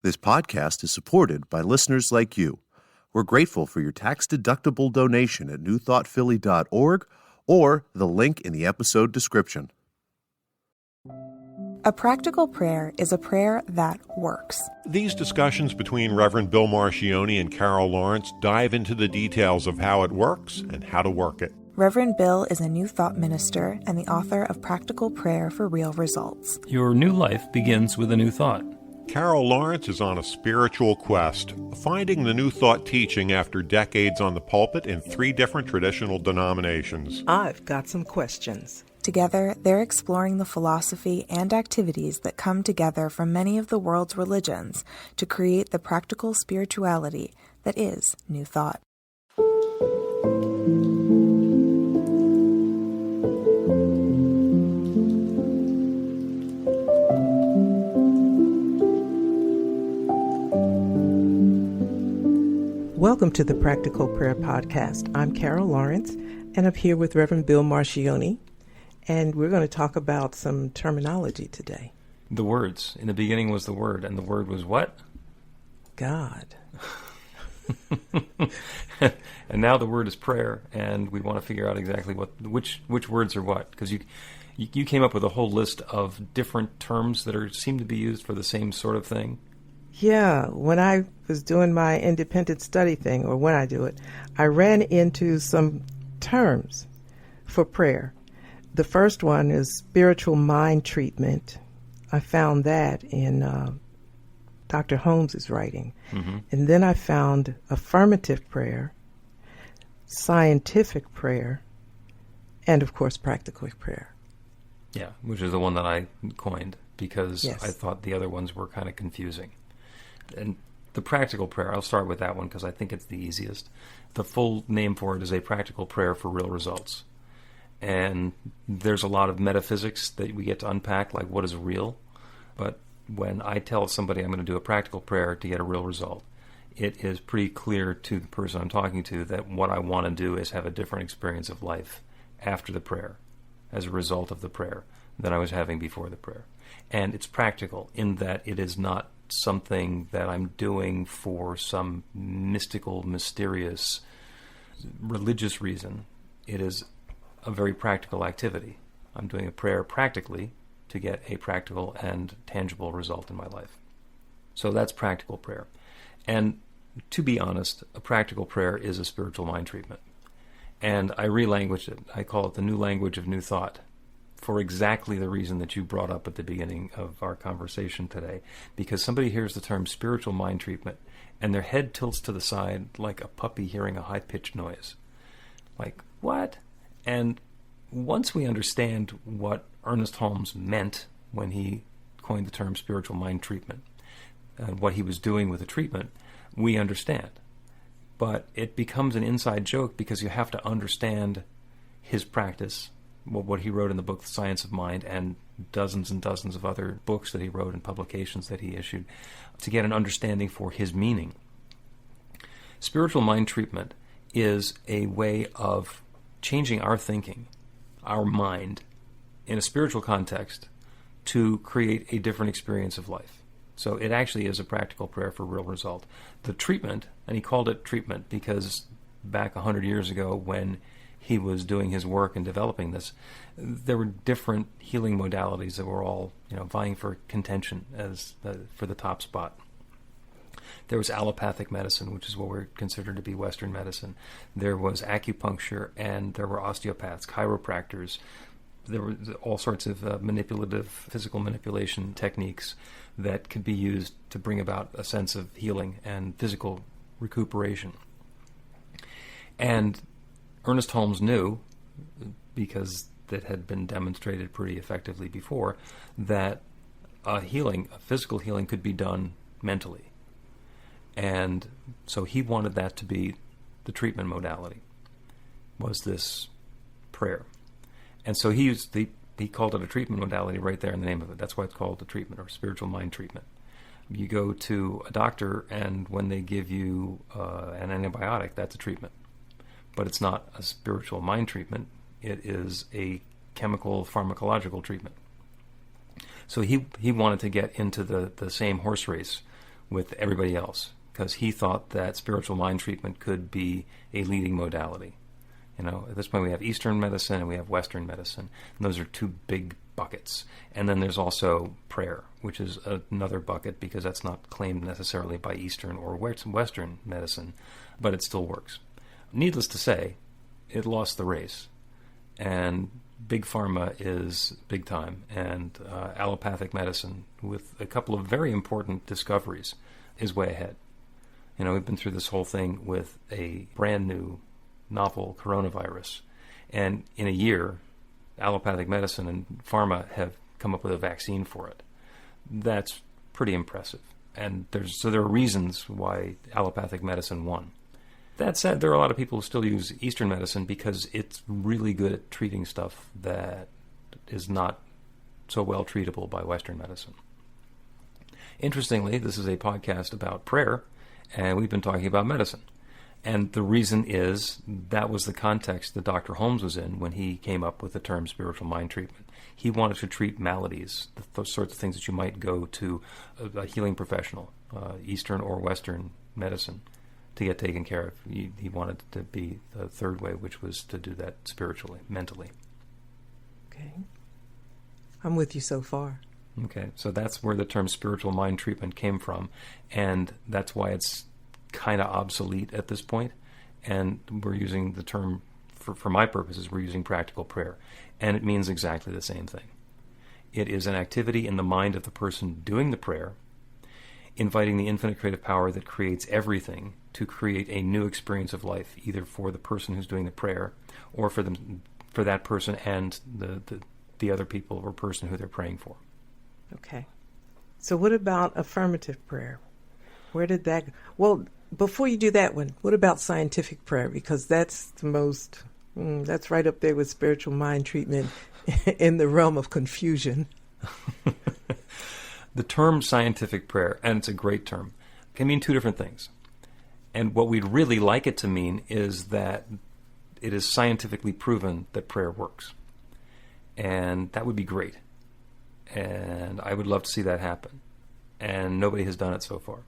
This podcast is supported by listeners like you. We're grateful for your tax-deductible donation at newthoughtphilly.org or the link in the episode description. A practical prayer is a prayer that works. These discussions between Reverend Bill Marchioni and Carol Lawrence dive into the details of how it works and how to work it. Reverend Bill is a New Thought minister and the author of Practical Prayer for Real Results. Your new life begins with a new thought. Carol Lawrence is on a spiritual quest, finding the New Thought teaching after decades on the pulpit in 3 different traditional denominations. I've got some questions. Together, they're exploring the philosophy and activities that come together from many of the world's religions to create the practical spirituality that is New Thought. Welcome to the Practical Prayer Podcast. I'm Carol Lawrence, and I'm here with Reverend Bill Marchioni, and we're going to talk about some terminology today. The words. In the beginning was the Word, and the Word was what? God. And now the word is prayer, and we want to figure out exactly which words are what, because you came up with a whole list of different terms that seem to be used for the same sort of thing. Yeah, when I was doing my independent study thing, or when I do it, I ran into some terms for prayer. The first one is spiritual mind treatment. I found that in Dr. Holmes's writing. Mm-hmm. And then I found affirmative prayer, scientific prayer, and of course practical prayer. Yeah, which is the one that I coined because Yes. I thought the other ones were kind of confusing. And the practical prayer, I'll start with that one because I think it's the easiest. The full name for it is a practical prayer for real results. And there's a lot of metaphysics that we get to unpack, like what is real. But when I tell somebody I'm going to do a practical prayer to get a real result, it is pretty clear to the person I'm talking to that what I want to do is have a different experience of life after the prayer, as a result of the prayer, than I was having before the prayer. And it's practical in that it is not something that I'm doing for some mystical, mysterious, religious reason. It is a very practical activity. I'm doing a prayer practically to get a practical and tangible result in my life. So that's practical prayer. And to be honest, a practical prayer is a spiritual mind treatment. And I relanguaged it. I call it the new language of New Thought, for exactly the reason that you brought up at the beginning of our conversation today. Because somebody hears the term spiritual mind treatment, and their head tilts to the side like a puppy hearing a high-pitched noise. Like, what? And once we understand what Ernest Holmes meant when he coined the term spiritual mind treatment, and what he was doing with the treatment, we understand. But it becomes an inside joke because you have to understand his practice, what he wrote in the book The Science of Mind, and dozens of other books that he wrote and publications that he issued, to get an understanding for his meaning. Spiritual mind treatment is a way of changing our thinking, our mind, in a spiritual context to create a different experience of life. So it actually is a practical prayer for real result. The treatment, and he called it treatment because back 100 years ago when he was doing his work and developing this, there were different healing modalities that were all, vying for contention for the top spot. There was allopathic medicine, which is what we're considered to be Western medicine. There was acupuncture, and there were osteopaths, chiropractors. There were all sorts of manipulative, physical manipulation techniques that could be used to bring about a sense of healing and physical recuperation. And Ernest Holmes knew, because that had been demonstrated pretty effectively before, that a physical healing could be done mentally. And so he wanted that to be the treatment modality, was this prayer. And so he called it a treatment modality right there in the name of it. That's why it's called the treatment, or spiritual mind treatment. You go to a doctor, and when they give you an antibiotic, that's a treatment. But it's not a spiritual mind treatment. It is a chemical pharmacological treatment. So he wanted to get into the same horse race with everybody else, because he thought that spiritual mind treatment could be a leading modality. At this point we have Eastern medicine and we have Western medicine, and those are two big buckets. And then there's also prayer, which is another bucket, because that's not claimed necessarily by Eastern or Western medicine, but it still works. Needless to say, it lost the race, and big pharma is big time, and allopathic medicine, with a couple of very important discoveries, is way ahead. We've been through this whole thing with a brand new novel coronavirus, and in a year, allopathic medicine and pharma have come up with a vaccine for it. That's pretty impressive, and there are reasons why allopathic medicine won. That said, there are a lot of people who still use Eastern medicine because it's really good at treating stuff that is not so well treatable by Western medicine. Interestingly, this is a podcast about prayer, and we've been talking about medicine. And the reason is that was the context that Dr. Holmes was in when he came up with the term spiritual mind treatment. He wanted to treat maladies, those sorts of things that you might go to a healing professional, Eastern or Western medicine, to get taken care of. He wanted to be the third way, which was to do that spiritually, mentally. Okay. I'm with you so far. Okay, so that's where the term spiritual mind treatment came from, and that's why it's kind of obsolete at this point, and we're using the term, for my purposes, we're using practical prayer, and it means exactly the same thing. It is an activity in the mind of the person doing the prayer, inviting the infinite creative power that creates everything to create a new experience of life, either for the person who's doing the prayer, or for that person and the other people or person who they're praying for. Okay. So what about affirmative prayer? Where did that go? Well, before you do that one, what about scientific prayer? Because that's the most, that's right up there with spiritual mind treatment in the realm of confusion. The term scientific prayer, and it's a great term, can mean two different things. And what we'd really like it to mean is that it is scientifically proven that prayer works. And that would be great. And I would love to see that happen. And nobody has done it so far.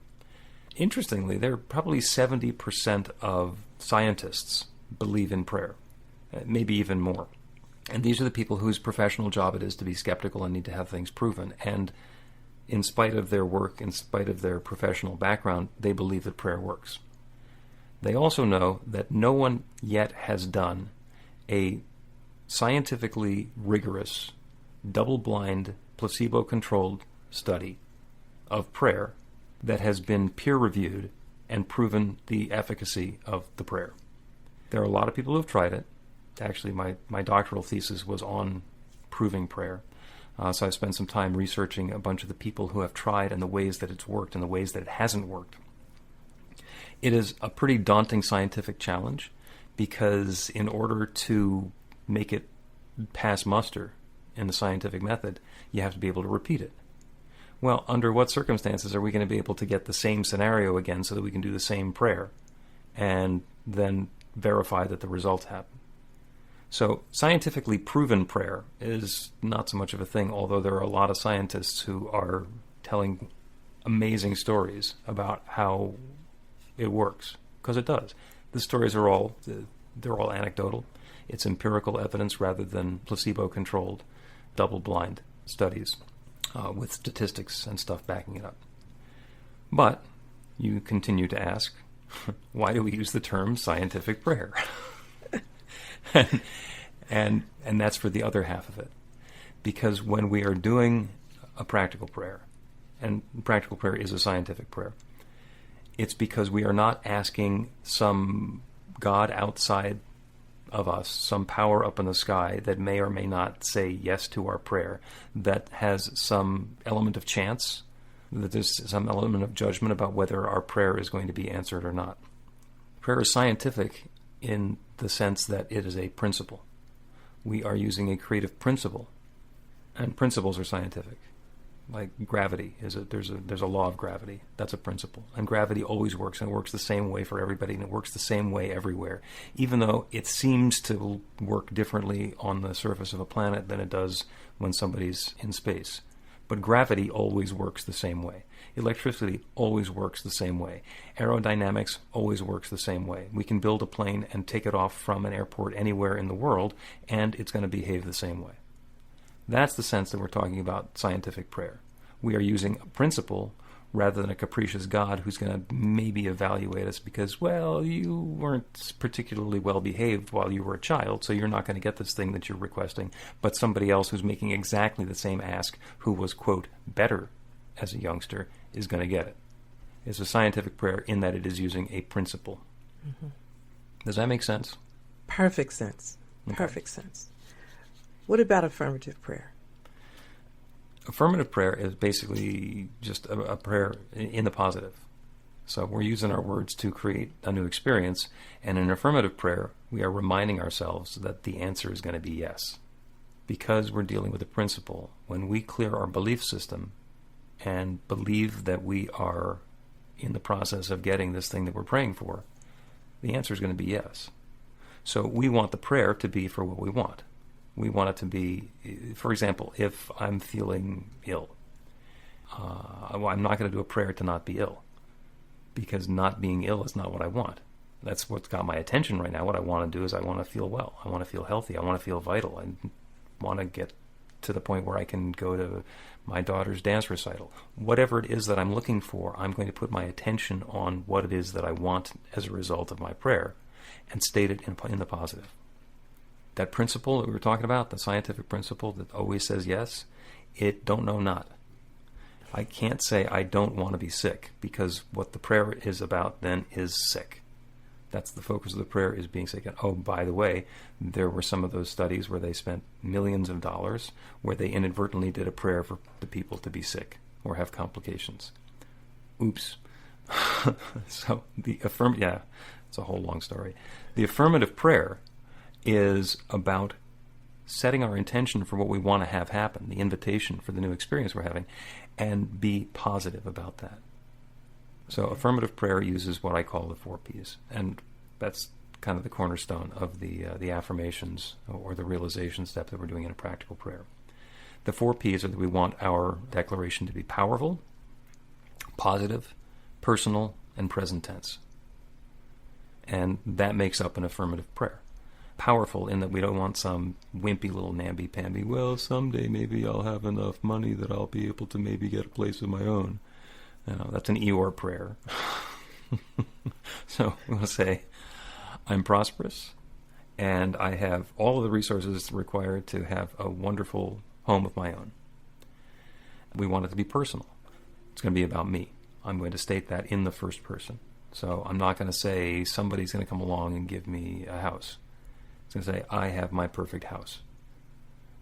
Interestingly, there are probably 70% of scientists believe in prayer, maybe even more. And these are the people whose professional job it is to be skeptical and need to have things proven. And in spite of their work, in spite of their professional background, they believe that prayer works. They also know that no one yet has done a scientifically rigorous, double-blind, placebo-controlled study of prayer that has been peer-reviewed and proven the efficacy of the prayer. There are a lot of people who have tried it. Actually, my doctoral thesis was on proving prayer. So I've spent some time researching a bunch of the people who have tried and the ways that it's worked and the ways that it hasn't worked. It is a pretty daunting scientific challenge, because in order to make it pass muster in the scientific method, you have to be able to repeat it. Well, under what circumstances are we going to be able to get the same scenario again so that we can do the same prayer and then verify that the results happen? So scientifically proven prayer is not so much of a thing, although there are a lot of scientists who are telling amazing stories about how it works, because it does. The stories are all anecdotal. It's empirical evidence rather than placebo-controlled, double-blind studies with statistics and stuff backing it up. But you continue to ask, why do we use the term scientific prayer? and that's for the other half of it. Because when we are doing a practical prayer, and practical prayer is a scientific prayer, it's because we are not asking some God outside of us, some power up in the sky that may or may not say yes to our prayer, that has some element of chance, that there's some element of judgment about whether our prayer is going to be answered or not. Prayer is scientific in the sense that it is a principle. We are using a creative principle, and principles are scientific. Like gravity, there's a law of gravity. That's a principle. And gravity always works, and it works the same way for everybody, and it works the same way everywhere, even though it seems to work differently on the surface of a planet than it does when somebody's in space. But gravity always works the same way. Electricity always works the same way. Aerodynamics always works the same way. We can build a plane and take it off from an airport anywhere in the world, and it's going to behave the same way. That's the sense that we're talking about scientific prayer. We are using a principle rather than a capricious God who's going to maybe evaluate us because, well, you weren't particularly well behaved while you were a child, so you're not going to get this thing that you're requesting. But somebody else who's making exactly the same ask, who was, quote, better as a youngster, is going to get it. It's a scientific prayer in that it is using a principle. Mm-hmm. Does that make sense? Perfect sense. Okay. Perfect sense. What about affirmative prayer? Affirmative prayer is basically just a prayer in the positive. So we're using our words to create a new experience, and in affirmative prayer, we are reminding ourselves that the answer is going to be yes. Because we're dealing with a principle, when we clear our belief system and believe that we are in the process of getting this thing that we're praying for, the answer is going to be yes. So we want the prayer to be for what we want. We want it to be, for example, if I'm feeling ill, I'm not going to do a prayer to not be ill, because not being ill is not what I want. That's what's got my attention right now. What I want to do is I want to feel well. I want to feel healthy. I want to feel vital. I want to get to the point where I can go to my daughter's dance recital. Whatever it is that I'm looking for, I'm going to put my attention on what it is that I want as a result of my prayer and state it in the positive. That principle that we were talking about, the scientific principle that always says yes, it don't know not. I can't say I don't want to be sick, because what the prayer is about then is sick. That's the focus of the prayer, is being sick. And oh, by the way, there were some of those studies where they spent millions of dollars where they inadvertently did a prayer for the people to be sick or have complications. Oops. So it's a whole long story. The affirmative prayer is about setting our intention for what we want to have happen, the invitation for the new experience we're having, and be positive about that. So affirmative prayer uses what I call the 4 Ps, and that's kind of the cornerstone of the affirmations or the realization step that we're doing in a practical prayer. The 4 Ps are that we want our declaration to be powerful, positive, personal, and present tense. And that makes up an affirmative prayer. Powerful in that we don't want some wimpy little namby-pamby, well, someday maybe I'll have enough money that I'll be able to maybe get a place of my own. That's an Eeyore prayer. So we want to say, I'm prosperous, and I have all of the resources required to have a wonderful home of my own. We want it to be personal. It's going to be about me. I'm going to state that in the first person. So I'm not going to say somebody's going to come along and give me a house. It's going to say, I have my perfect house.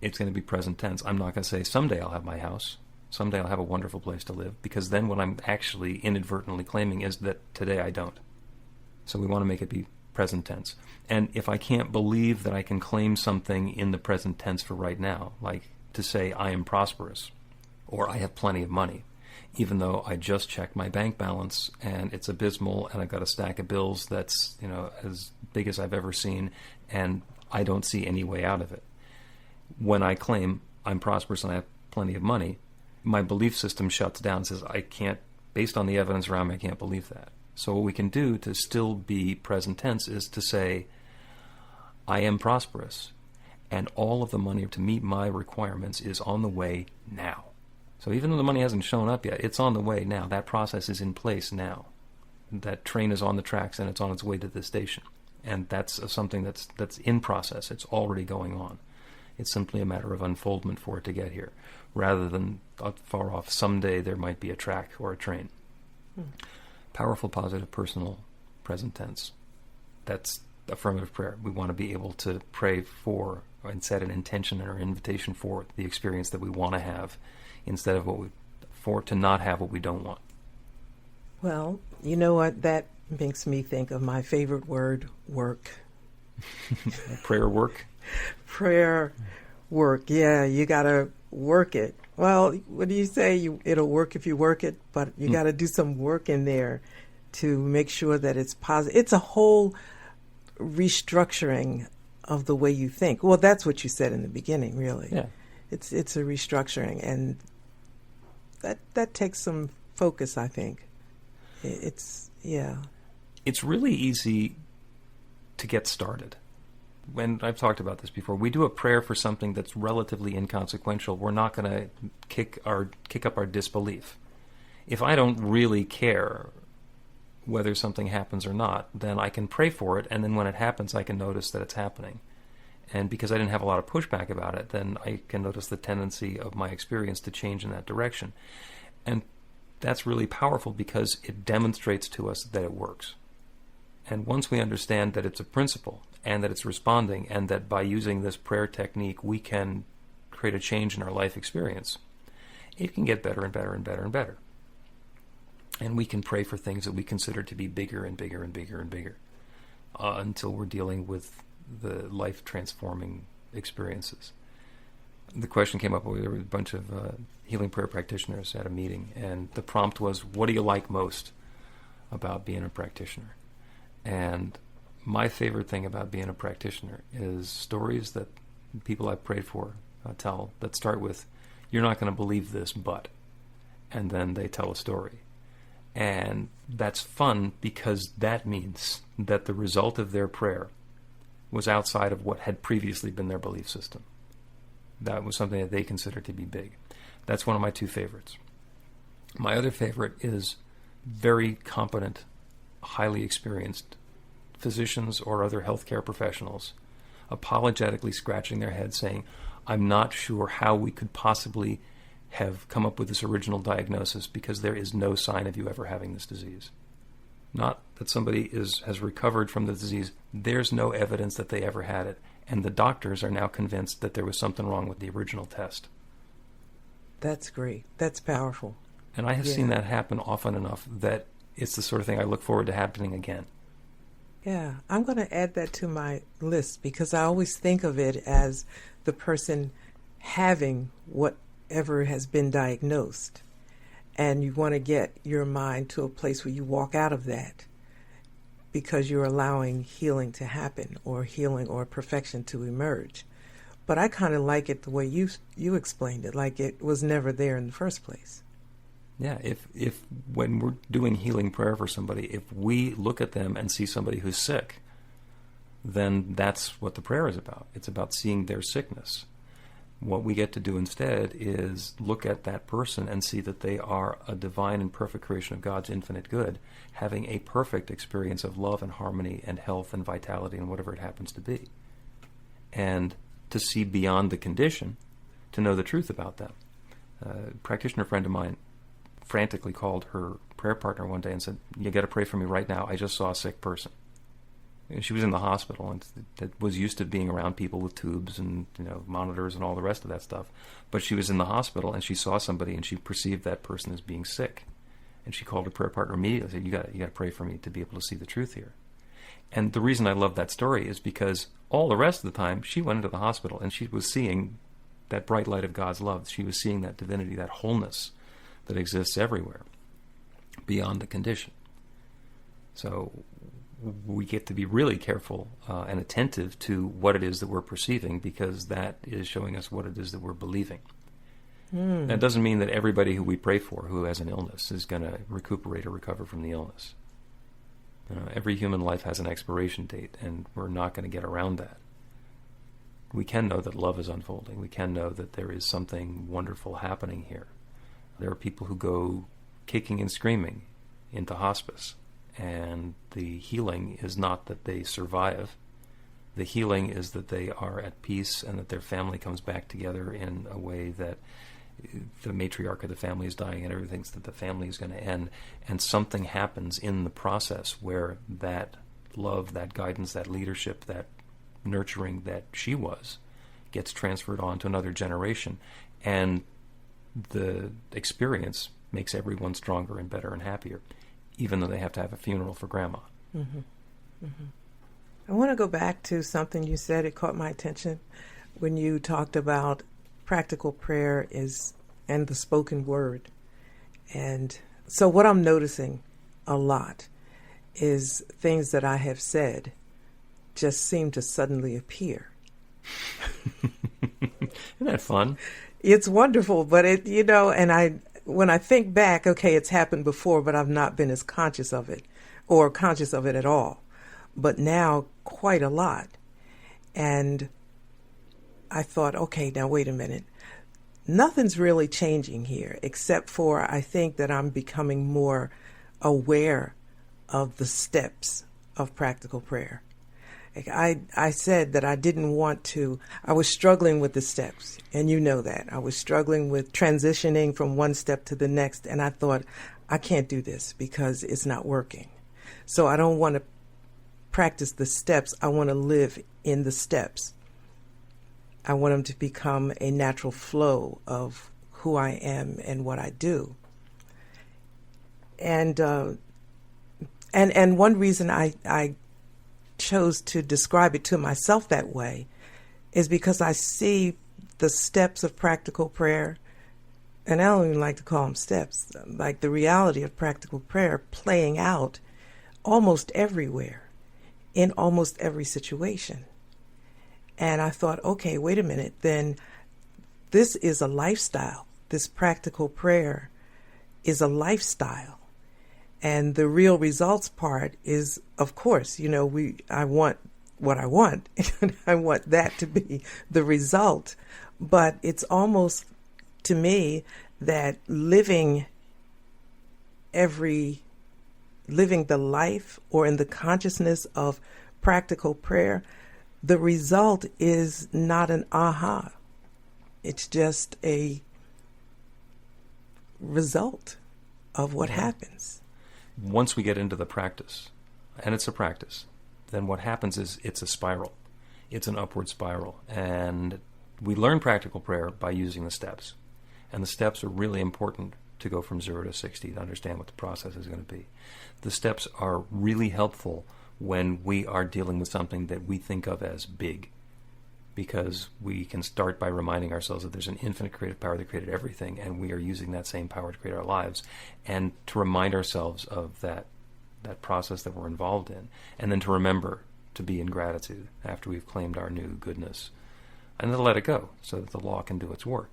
It's going to be present tense. I'm not going to say, someday I'll have my house. Someday I'll have a wonderful place to live. Because then what I'm actually inadvertently claiming is that today I don't. So we want to make it be present tense. And if I can't believe that I can claim something in the present tense for right now, like to say I am prosperous, or I have plenty of money, even though I just checked my bank balance and it's abysmal and I've got a stack of bills that's, as big as I've ever seen, and I don't see any way out of it. When I claim I'm prosperous and I have plenty of money, my belief system shuts down and says, I can't, based on the evidence around me, I can't believe that. So what we can do to still be present tense is to say, I am prosperous, and all of the money to meet my requirements is on the way now. So even though the money hasn't shown up yet, it's on the way now. That process is in place now. That train is on the tracks and it's on its way to the station. And that's something that's in process. It's already going on. It's simply a matter of unfoldment for it to get here, rather than far off, someday there might be a track or a train. Powerful, positive, personal, present tense. That's affirmative prayer. We want to be able to pray for and set an intention or invitation for the experience that we want to have, instead of to not have what we don't want. Well, you know what? That makes me think of my favorite word, work. Prayer work? Prayer work. Yeah, you got to work it. Well, what do you say? It'll work if you work it, but you got to do some work in there to make sure that it's positive. It's a whole restructuring of the way you think. Well, that's what you said in the beginning, really. Yeah. It's a restructuring, and that takes some focus, I think. It's really easy to get started. When I've talked about this before, we do a prayer for something that's relatively inconsequential. We're not going to kick up our disbelief. If I don't really care whether something happens or not, then I can pray for it, and then when it happens, I can notice that it's happening. And because I didn't have a lot of pushback about it, then I can notice the tendency of my experience to change in that direction. And that's really powerful because it demonstrates to us that it works. And once we understand that it's a principle and that it's responding and that by using this prayer technique we can create a change in our life experience, it can get better and better and better and better. And we can pray for things that we consider to be bigger and bigger and bigger and bigger until we're dealing with the life-transforming experiences. The question came up, there were a bunch of healing prayer practitioners at a meeting, and the prompt was, what do you like most about being a practitioner? And my favorite thing about being a practitioner is stories that people I've prayed for tell that start with, you're not going to believe this, but, and then they tell a story. And that's fun because that means that the result of their prayer was outside of what had previously been their belief system. That was something that they considered to be big. That's one of my two favorites. My other favorite is very competent, highly experienced physicians or other healthcare professionals apologetically scratching their heads saying, I'm not sure how we could possibly have come up with this original diagnosis because there is no sign of you ever having this disease. Not that somebody has recovered from the disease. There's no evidence that they ever had it. And the doctors are now convinced that there was something wrong with the original test. That's great. That's powerful. And I have seen that happen often enough that it's the sort of thing I look forward to happening again. Yeah, I'm going to add that to my list because I always think of it as the person having whatever has been diagnosed. And you want to get your mind to a place where you walk out of that because you're allowing healing to happen or healing or perfection to emerge. But I kind of like it the way you explained it, like it was never there in the first place. Yeah, if when we're doing healing prayer for somebody, if we look at them and see somebody who's sick, then that's what the prayer is about. It's about seeing their sickness. What we get to do instead is look at that person and see that they are a divine and perfect creation of God's infinite good, having a perfect experience of love and harmony and health and vitality and whatever it happens to be. And to see beyond the condition, to know the truth about them. A practitioner friend of mine frantically called her prayer partner one day and said, you got to pray for me right now. I just saw a sick person. She was in the hospital and that was used to being around people with tubes and monitors and all the rest of that stuff. But she was in the hospital and she saw somebody and she perceived that person as being sick. And she called her prayer partner immediately and said, you got to pray for me to be able to see the truth here. And the reason I love that story is because all the rest of the time she went into the hospital and she was seeing that bright light of God's love. She was seeing that divinity, that wholeness that exists everywhere beyond the condition. So we get to be really careful and attentive to what it is that we're perceiving because that is showing us what it is that we're believing. That doesn't mean that everybody who we pray for who has an illness is going to recuperate or recover from the illness. Every human life has an expiration date, and we're not going to get around that. We can know that love is unfolding. We can know that there is something wonderful happening here. There are people who go kicking and screaming into hospice, and the healing is not that they survive. The healing is that they are at peace and that their family comes back together in a way that the matriarch of the family is dying and everyone thinks that the family is going to end, and something happens in the process where that love, that guidance, that leadership, that nurturing that she was gets transferred on to another generation, and the experience makes everyone stronger and better and happier, even though they have to have a funeral for Grandma. Mm-hmm. Mm-hmm. I want to go back to something you said. It caught my attention when you talked about practical prayer and the spoken word. And so what I'm noticing a lot is things that I have said just seem to suddenly appear. Isn't that fun? It's wonderful, but and when I think back, okay, it's happened before, but I've not been as conscious of it or conscious of it at all. But now quite a lot. And I thought, okay, now wait a minute. Nothing's really changing here, except for I think that I'm becoming more aware of the steps of practical prayer. I said that I didn't want to, I was struggling with the steps, and you know that. I was struggling with transitioning from one step to the next, and I thought, I can't do this because it's not working. So I don't want to practice the steps. I want to live in the steps. I want them to become a natural flow of who I am and what I do. And one reason I chose to describe it to myself that way is because I see the steps of practical prayer, and I don't even like to call them steps, like the reality of practical prayer playing out almost everywhere, in almost every situation. And I thought, okay, wait a minute, then this is a lifestyle. This practical prayer is a lifestyle. And the real results part is, of course, I want what I want. I want that to be the result. But it's almost, to me, that living the life or in the consciousness of practical prayer, the result is not an aha. It's just a result of what happens. Once we get into the practice, and it's a practice, then what happens is it's a spiral. It's an upward spiral. And we learn practical prayer by using the steps. And the steps are really important to go from 0 to 60, to understand what the process is going to be. The steps are really helpful when we are dealing with something that we think of as big, because we can start by reminding ourselves that there's an infinite creative power that created everything, and we are using that same power to create our lives, and to remind ourselves of that process that we're involved in, and then to remember to be in gratitude after we've claimed our new goodness, and then to let it go so that the law can do its work.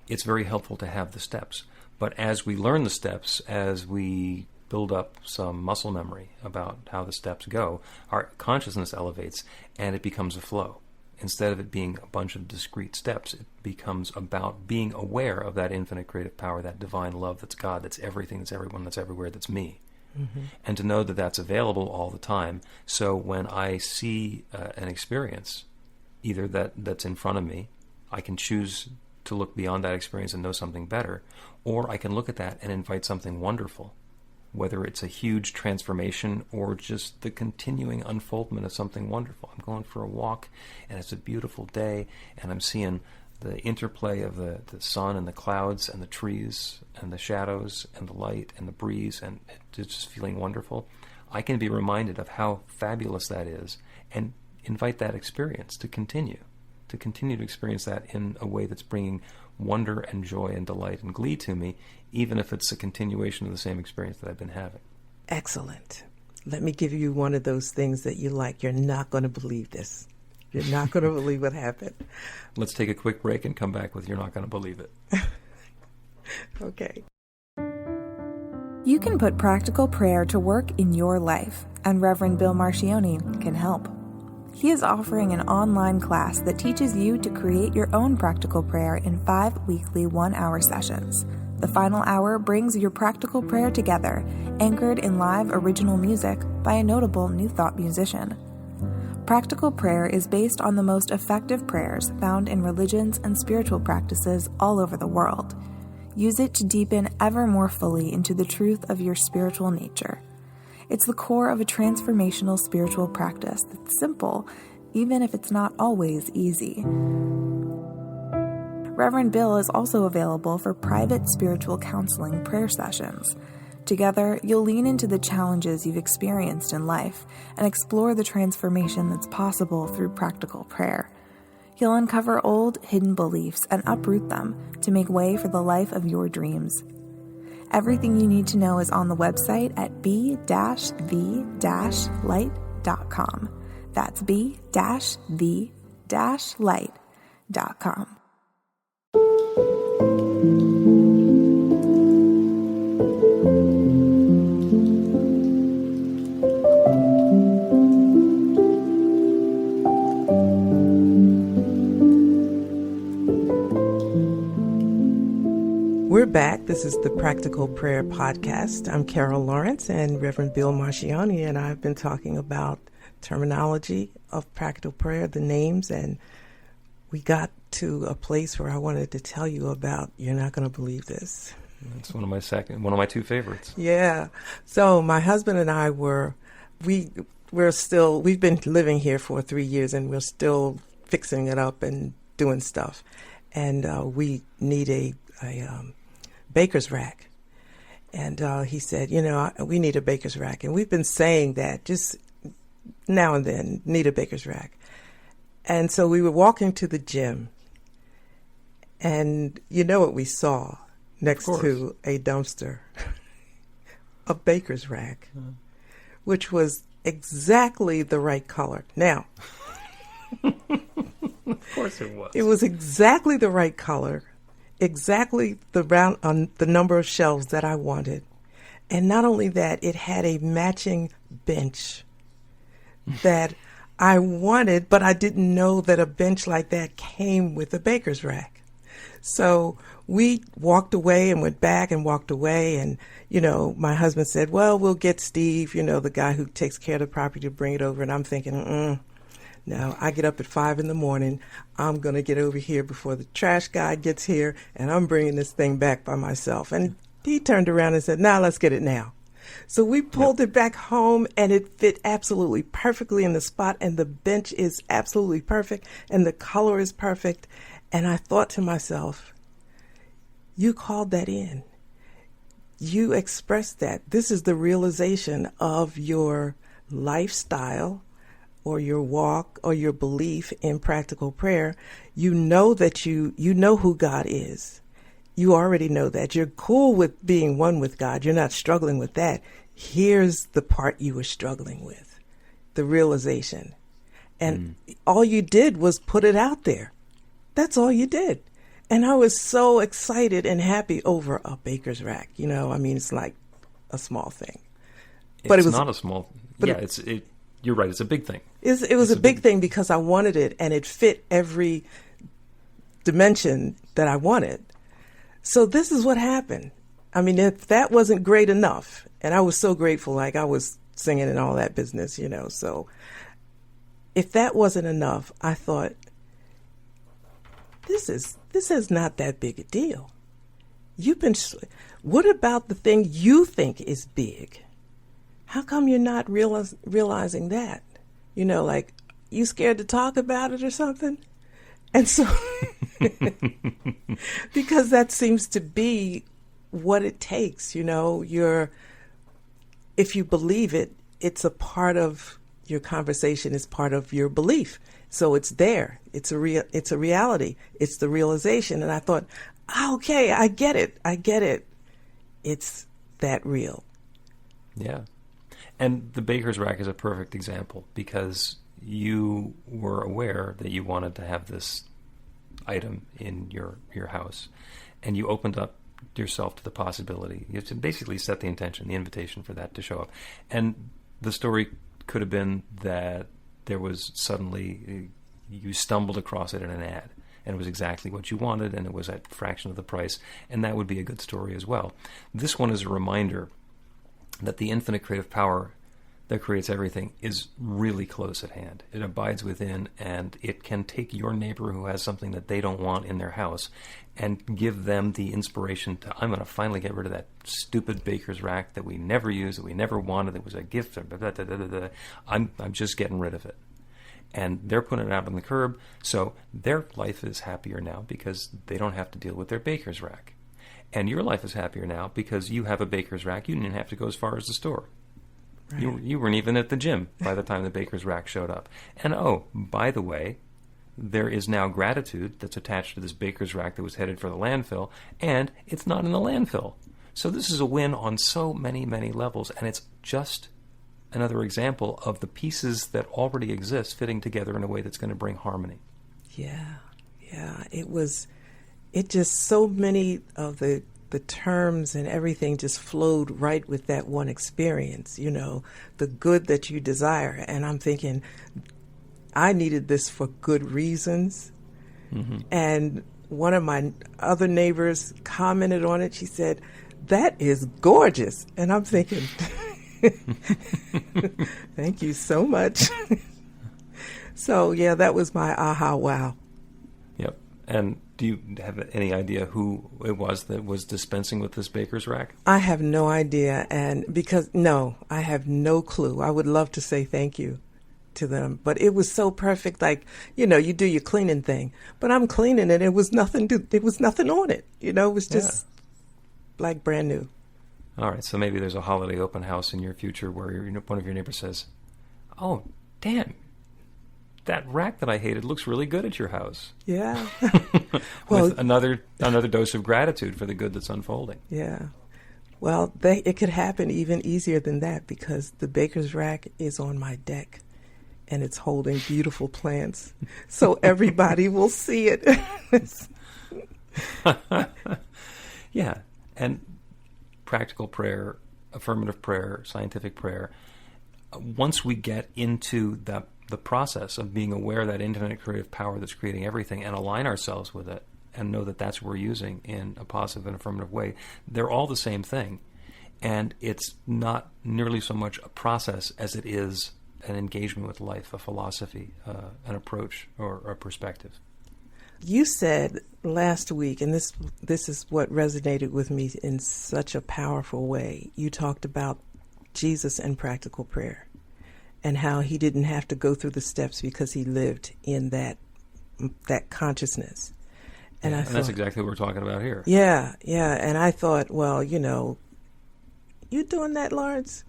It's very helpful to have the steps, but as we learn the steps, as we build up some muscle memory about how the steps go, our consciousness elevates and it becomes a flow. Instead of it being a bunch of discrete steps, it becomes about being aware of that infinite creative power, that divine love that's God, that's everything, that's everyone, that's everywhere, that's me. Mm-hmm. And to know that that's available all the time. So when I see an experience, either that's in front of me, I can choose to look beyond that experience and know something better, or I can look at that and invite something wonderful, whether it's a huge transformation or just the continuing unfoldment of something wonderful. I'm going for a walk, and it's a beautiful day, and I'm seeing the interplay of the sun and the clouds and the trees and the shadows and the light and the breeze, and it's just feeling wonderful. I can be reminded of how fabulous that is and invite that experience to continue to experience that in a way that's bringing wonder and joy and delight and glee to me, even if it's a continuation of the same experience that I've been having. Excellent. Let me give you one of those things that you like. You're not going to believe this. You're not going to believe what happened. Let's take a quick break and come back with You're Not Going to Believe It. Okay. You can put practical prayer to work in your life, and Reverend Bill Marcioni can help. He is offering an online class that teaches you to create your own practical prayer in 5 weekly 1-hour sessions. The final hour brings your practical prayer together, anchored in live original music by a notable New Thought musician. Practical prayer is based on the most effective prayers found in religions and spiritual practices all over the world. Use it to deepen ever more fully into the truth of your spiritual nature. It's the core of a transformational spiritual practice that's simple, even if it's not always easy. Reverend Bill is also available for private spiritual counseling prayer sessions. Together, you'll lean into the challenges you've experienced in life and explore the transformation that's possible through practical prayer. You'll uncover old, hidden beliefs and uproot them to make way for the life of your dreams. Everything you need to know is on the website at b-v-light.com. That's b-v-light.com. This is the Practical Prayer Podcast. I'm Carol Lawrence, and Reverend Bill Marcioni and I have been talking about terminology of practical prayer, the names, and we got to a place where I wanted to tell you about, you're not going to believe this. That's one of my two favorites. Yeah. So my husband and I we've been living here for 3 years, and we're still fixing it up and doing stuff. And we need a baker's rack. And he said, we need a baker's rack. And we've been saying that just now and then, need a baker's rack. And so we were walking to the gym, and you know what we saw next to a dumpster? A baker's rack, which was exactly the right color. Now, of course it was. It was exactly the right color, exactly the number of shelves that I wanted. And not only that, it had a matching bench that I wanted, but I didn't know that a bench like that came with a baker's rack. So we walked away and went back and walked away. And, my husband said, well, we'll get Steve, the guy who takes care of the property, to bring it over. And I'm thinking, no, I get up at 5 a.m. I'm going to get over here before the trash guy gets here, and I'm bringing this thing back by myself. And he turned around and said, let's get it now. So we pulled it back home, and it fit absolutely perfectly in the spot, and the bench is absolutely perfect, and the color is perfect. And I thought to myself, you called that in. You expressed that. This is the realization of your lifestyle or your walk or your belief in practical prayer. You know that you know who God is. You already know that. You're cool with being one with God. You're not struggling with that. Here's the part you were struggling with, the realization. And all you did was put it out there. That's all you did. And I was so excited and happy over a baker's rack. It's like a small thing. But it was not a small. You're right. It's a big thing. It was a big thing because I wanted it, and it fit every dimension that I wanted. So this is what happened. If that wasn't great enough, and I was so grateful, like I was singing and all that business, so if that wasn't enough, I thought, this is not that big a deal. What about the thing you think is big? How come you're not realizing that? Like, you scared to talk about it or something? And so, because that seems to be what it takes, if you believe it, it's a part of your conversation, it's part of your belief. So it's there. It's a reality. It's the realization. And I thought, okay, I get it. It's that real. Yeah. And the baker's rack is a perfect example because you were aware that you wanted to have this item in your house, and you opened up yourself to the possibility. You have to basically set the intention, the invitation for that to show up. And the story could have been that there was suddenly, you stumbled across it in an ad, and it was exactly what you wanted, and it was at a fraction of the price, and that would be a good story as well. This one is a reminder that the infinite creative power that creates everything is really close at hand. It abides within, and it can take your neighbor who has something that they don't want in their house and give them the inspiration to, I'm going to finally get rid of that stupid baker's rack that we never used, that we never wanted, that was a gift. I'm just getting rid of it. And they're putting it out on the curb, so their life is happier now because they don't have to deal with their baker's rack. And your life is happier now because you have a baker's rack. You didn't have to go as far as the store. Right. You weren't even at the gym by the time the baker's rack showed up. And by the way, there is now gratitude that's attached to this baker's rack that was headed for the landfill, and it's not in the landfill. So this is a win on so many, many levels, and it's just another example of the pieces that already exist fitting together in a way that's going to bring harmony. Yeah. It just, so many of the terms and everything just flowed right with that one experience, the good that you desire. And I'm thinking, I needed this for good reasons. Mm-hmm. And one of my other neighbors commented on it. She said, "That is gorgeous." And I'm thinking, thank you so much. So, yeah, that was my aha wow. Yep. And do you have any idea who it was that was dispensing with this baker's rack? I have no idea. And I have no clue. I would love to say thank you to them, but it was so perfect. Like, you do your cleaning thing, but I'm cleaning it. It was nothing on it. It was just like brand new. All right. So maybe there's a holiday open house in your future where one of your neighbors says, "Oh, damn, that rack that I hated looks really good at your house." Yeah. With another dose of gratitude for the good that's unfolding. Yeah. Well, it could happen even easier than that, because the baker's rack is on my deck and it's holding beautiful plants. So everybody will see it. Yeah. And practical prayer, affirmative prayer, scientific prayer, once we get into the process of being aware of that infinite creative power that's creating everything and align ourselves with it and know that that's what we're using in a positive and affirmative way, they're all the same thing. And it's not nearly so much a process as it is an engagement with life, a philosophy, an approach, or a perspective. You said last week, and this is what resonated with me in such a powerful way. You talked about Jesus and practical prayer and how he didn't have to go through the steps because he lived in that consciousness. And I thought, that's exactly what we're talking about here. Yeah. And I thought, well, you doing that, Lawrence?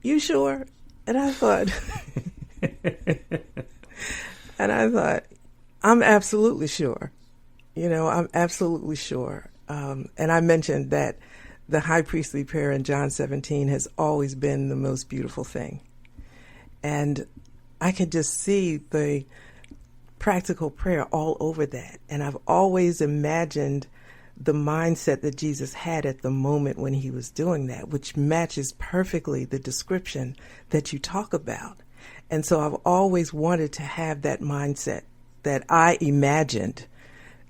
You sure? And I thought, I'm absolutely sure. I'm absolutely sure. And I mentioned that the high priestly prayer in John 17 has always been the most beautiful thing. And I could just see the practical prayer all over that. And I've always imagined the mindset that Jesus had at the moment when he was doing that, which matches perfectly the description that you talk about. And so I've always wanted to have that mindset that I imagined.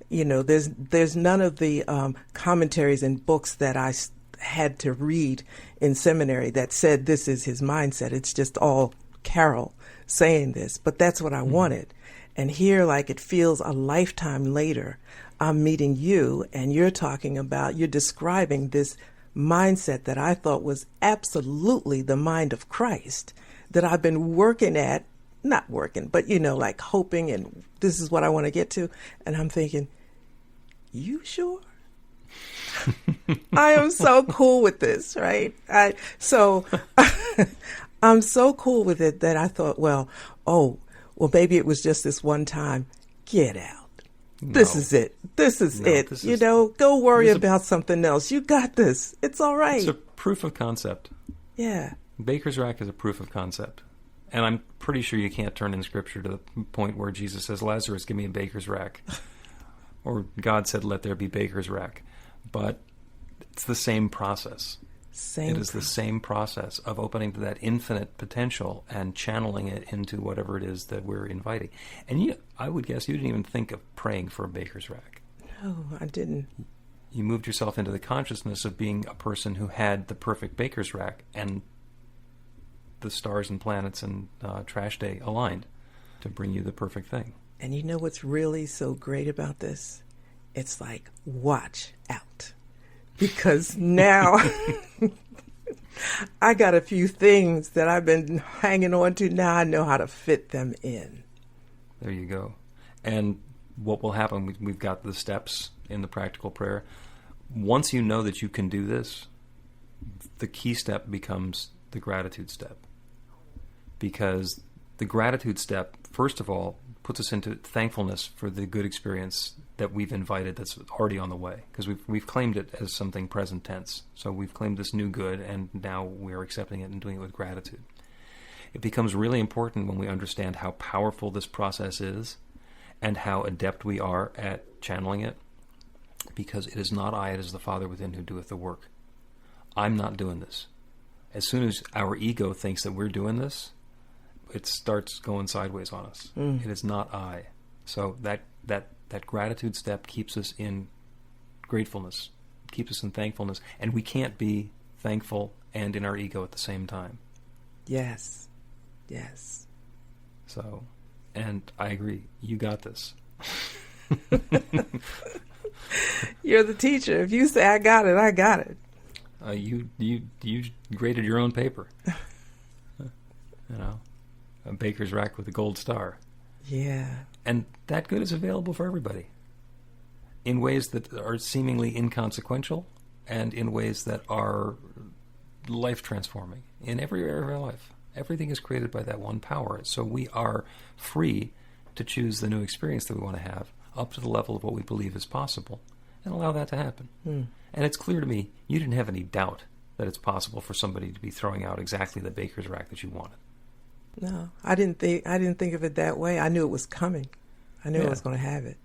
There's none of the commentaries and books that I had to read in seminary that said this is his mindset. It's just all Carol saying this, but that's what I wanted. And here, like, it feels a lifetime later, I'm meeting you and you're describing this mindset that I thought was absolutely the mind of Christ that I've been working at, not working, but, like hoping, and this is what I want to get to. And I'm thinking, you sure? I am so cool with this, right? I'm so cool with it that I thought, well, maybe it was just this one time. Get out. No. This is it. This is it. Go worry about something else. You got this. It's all right. It's a proof of concept. Yeah. Baker's rack is a proof of concept. And I'm pretty sure you can't turn in Scripture to the point where Jesus says, "Lazarus, give me a baker's rack." Or God said, "Let there be baker's rack." But it's the same process. It is the same process of opening to that infinite potential and channeling it into whatever it is that we're inviting. And I would guess you didn't even think of praying for a baker's rack. No, I didn't. You moved yourself into the consciousness of being a person who had the perfect baker's rack, and the stars and planets and trash day aligned to bring you the perfect thing. And you know what's really so great about this? It's like, watch out. Because now I got a few things that I've been hanging on to. Now I know how to fit them in. There you go. And what will happen, we've got the steps in the practical prayer. Once you know that you can do this, the key step becomes the gratitude step. Because the gratitude step, first of all, puts us into thankfulness for the good experience that we've invited that's already on the way. Because we've claimed it as something present tense. So we've claimed this new good, and now we're accepting it and doing it with gratitude. It becomes really important when we understand how powerful this process is and how adept we are at channeling it. Because it is not I, it is the Father within who doeth the work. I'm not doing this. As soon as our ego thinks that we're doing this, it starts going sideways on us. It is not I. So that That gratitude step keeps us in gratefulness, keeps us in thankfulness, and we can't be thankful and in our ego at the same time. Yes. Yes. So, and I agree, you got this. You're the teacher. If you say I got it, I got it. You graded your own paper. A baker's rack with a gold star. Yeah. And that good is available for everybody in ways that are seemingly inconsequential and in ways that are life-transforming in every area of our life. Everything is created by that one power. So we are free to choose the new experience that we want to have up to the level of what we believe is possible and allow that to happen. And it's clear to me you didn't have any doubt that it's possible for somebody to be throwing out exactly the baker's rack that you wanted. No, I didn't think of it that way. I knew it was coming. I knew I was going to have it.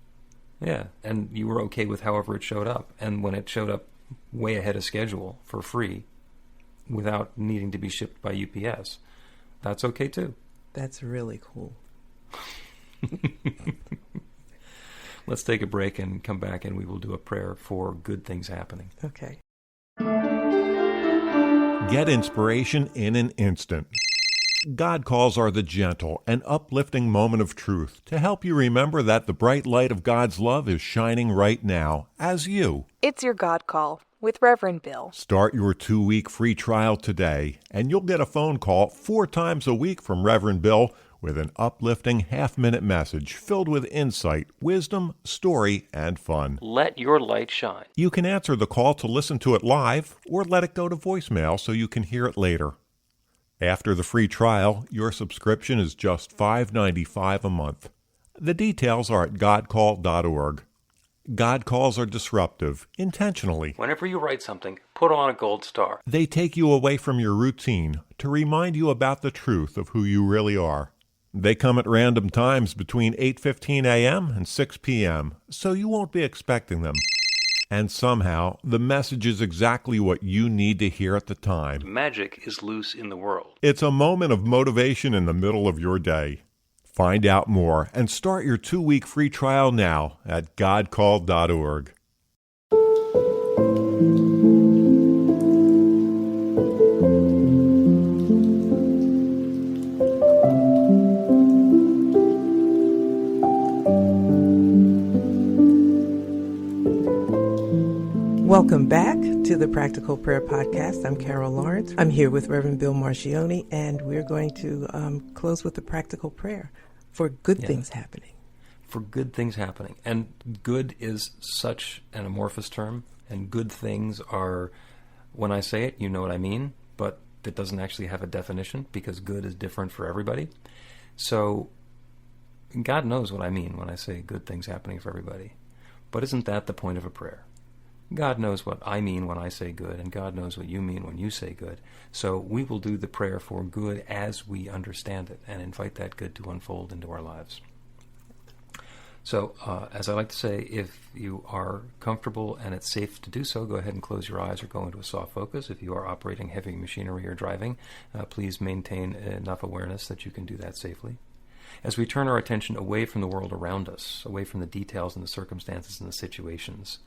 Yeah, and you were okay with however it showed up. And when it showed up way ahead of schedule for free without needing to be shipped by UPS, that's okay too. That's really cool. Let's take a break and come back, and we will do a prayer for good things happening. Okay. Get inspiration in an instant. God calls are the gentle and uplifting moment of truth to help you remember that the bright light of God's love is shining right now as you. It's your God Call with Reverend Bill. Start your 2-week free trial today, and you'll get a phone call 4 times a week from Reverend Bill with an uplifting half-minute message filled with insight, wisdom, story, and fun. Let your light shine. You can answer the call to listen to it live or let it go to voicemail so you can hear it later. After the free trial, your subscription is just $5.95 a month. The details are at godcall.org. God calls are disruptive, intentionally. Whenever you write something, put on a gold star. They take you away from your routine to remind you about the truth of who you really are. They come at random times between 8:15 a.m. and 6 p.m., so you won't be expecting them. And somehow, the message is exactly what you need to hear at the time. Magic is loose in the world. It's a moment of motivation in the middle of your day. Find out more and start your 2-week free trial now at godcall.org. Welcome back to the Practical Prayer Podcast. I'm Carol Lawrence. I'm here with Reverend Bill Marcioni, and we're going to close with the practical prayer for good things happening. For good things happening. And good is such an amorphous term, and good things are, when I say it, you know what I mean, but it doesn't actually have a definition because good is different for everybody. So God knows what I mean when I say good things happening for everybody. But isn't that the point of a prayer? God knows what I mean when I say good, and God knows what you mean when you say good. So we will do the prayer for good as we understand it and invite that good to unfold into our lives. So, as I like to say, if you are comfortable and it's safe to do so, go ahead and close your eyes or go into a soft focus. If you are operating heavy machinery or driving, please maintain enough awareness that you can do that safely. As we turn our attention away from the world around us, away from the details and the circumstances and the situations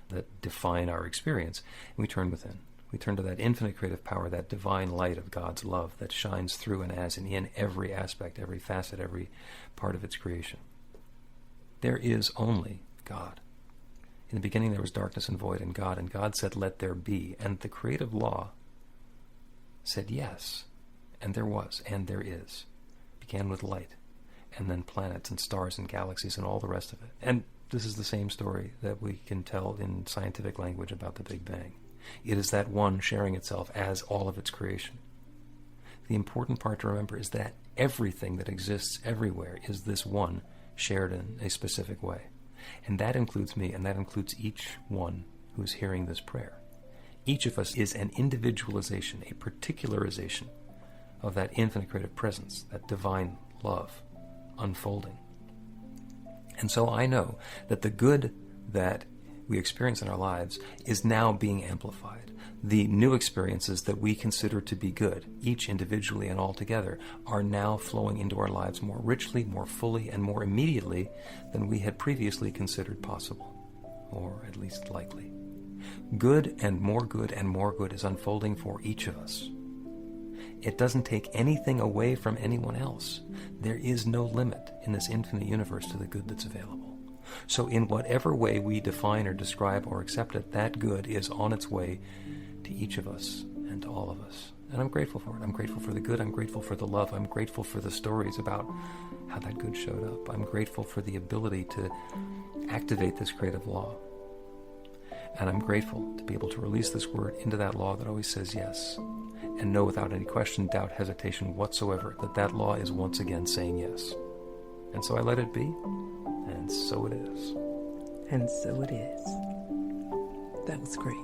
that define our experience, we turn within. We turn to that infinite creative power, that divine light of God's love that shines through and as and in every aspect, every facet, every part of its creation. There is only God. In the beginning there was darkness and void, and God said, "Let there be." And the creative law said yes, and there was, and there is. It began with light, and then planets and stars and galaxies and all the rest of it. And this is the same story that we can tell in scientific language about the Big Bang. It is that one sharing itself as all of its creation. The important part to remember is that everything that exists everywhere is this one shared in a specific way. And that includes me, and that includes each one who is hearing this prayer. Each of us is an individualization, a particularization of that infinite creative presence, that divine love unfolding. And so I know that the good that we experience in our lives is now being amplified. The new experiences that we consider to be good, each individually and all together, are now flowing into our lives more richly, more fully, and more immediately than we had previously considered possible, or at least likely. Good and more good and more good is unfolding for each of us. It doesn't take anything away from anyone else. There is no limit in this infinite universe to the good that's available. So in whatever way we define or describe or accept it, that good is on its way to each of us and to all of us. And I'm grateful for it. I'm grateful for the good. I'm grateful for the love. I'm grateful for the stories about how that good showed up. I'm grateful for the ability to activate this creative law. And I'm grateful to be able to release this word into that law that always says yes, and know without any question, doubt, hesitation whatsoever that that law is once again saying yes. And so I let it be, and so it is. And so it is. That was great.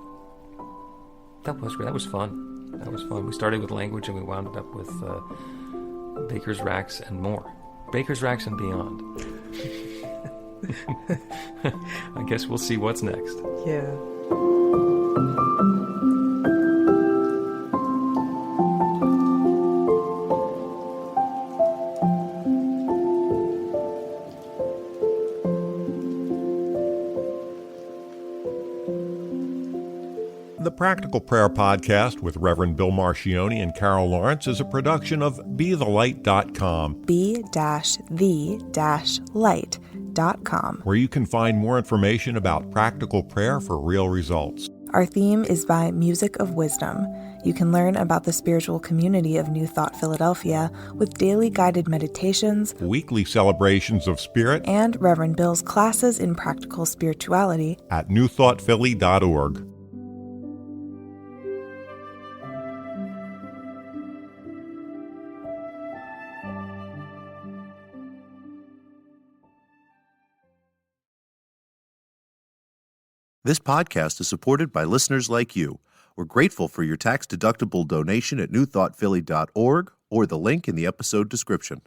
That was great. That was fun. That was fun. We started with language and we wound it up with Baker's Racks and more. Baker's Racks and beyond. I guess we'll see what's next. Yeah. The Practical Prayer Podcast with Reverend Bill Marcioni and Carol Lawrence is a production of BeTheLight.com, b-the-light.com, where you can find more information about practical prayer for real results. Our theme is by Music of Wisdom. You can learn about the spiritual community of New Thought Philadelphia with daily guided meditations, Weekly celebrations of spirit, and Reverend Bill's classes in practical spirituality at newthoughtphilly.org. This podcast is supported by listeners like you. We're grateful for your tax-deductible donation at newthoughtphilly.org or the link in the episode description.